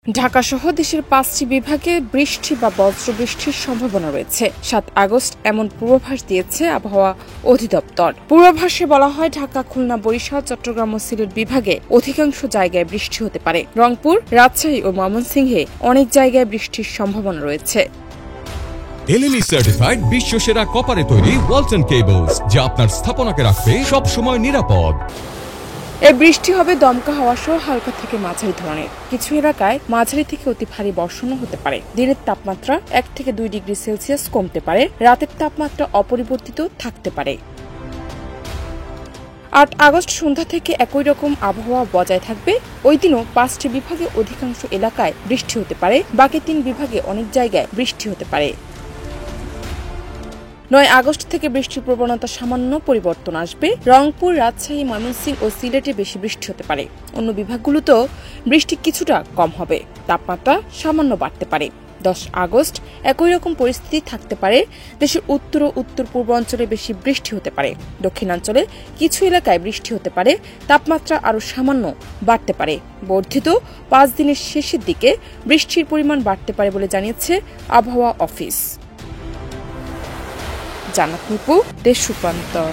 ঢাকা সহ দেশের ৫টি বিভাগে বৃষ্টি বা বজ্রবৃষ্টির সম্ভাবনা রয়েছে। ৭ আগস্ট এমন পূর্বাভাস দিয়েছে আবহাওয়া অধিদপ্তর। পূর্বাভাসে বলা হয়, ঢাকা, খুলনা, বরিশাল, চট্টগ্রাম ও সিলেট বিভাগে অধিকাংশ জায়গায় বৃষ্টি হতে পারে। রংপুর, রাজশাহী ও ময়মনসিংহে অনেক জায়গায় বৃষ্টির সম্ভাবনা রয়েছে। এলএমই সার্টিফাইড বিশ্বসেরা কপারে তৈরি ওয়ালটন কেবলস, যা আপনার স্থাপনাকে রাখবে সব সময় নিরাপদ। এই বৃষ্টি হবে দমকা হাওয়া সহ হালকা থেকে মাঝারি ধরনের। কিছু এলাকায় মাঝারি থেকে অতি ভারী বর্ষণও হতে পারে। দিনের তাপমাত্রা ১ থেকে ২ ডিগ্রি সেলসিয়াস কমতে পারে। রাতের তাপমাত্রা অপরিবর্তিত থাকতে পারে। ৮ আগস্ট সন্ধ্যা থেকে একই রকম আবহাওয়া বজায় থাকবে। ওই দিনও ৫টি বিভাগে অধিকাংশ এলাকায় বৃষ্টি হতে পারে। বাকি ৩ বিভাগে অনেক জায়গায় বৃষ্টি হতে পারে। ৯ আগস্ট থেকে বৃষ্টির প্রবণতা সামান্য পরিবর্তন আসবে। রংপুর, রাজশাহী, ময়মনসিংহ ও সিলেটে বেশি বৃষ্টি হতে পারে। অন্য বিভাগগুলোতেও বৃষ্টি কিছুটা কম হবে। তাপমাত্রা সামান্য বাড়তে পারে। ১০ আগস্ট একই রকম পরিস্থিতি থাকতে পারে। দেশের উত্তর ও উত্তর পূর্বাঞ্চলে বেশি বৃষ্টি হতে পারে। দক্ষিণাঞ্চলে কিছু এলাকায় বৃষ্টি হতে পারে। তাপমাত্রা আরও সামান্য বাড়তে পারে। বর্ধিত ৫ দিনের শেষের দিকে বৃষ্টির পরিমাণ বাড়তে পারে বলে জানিয়েছে আবহাওয়া অফিস। জান্নাত নিপু, দেশ রূপান্তর।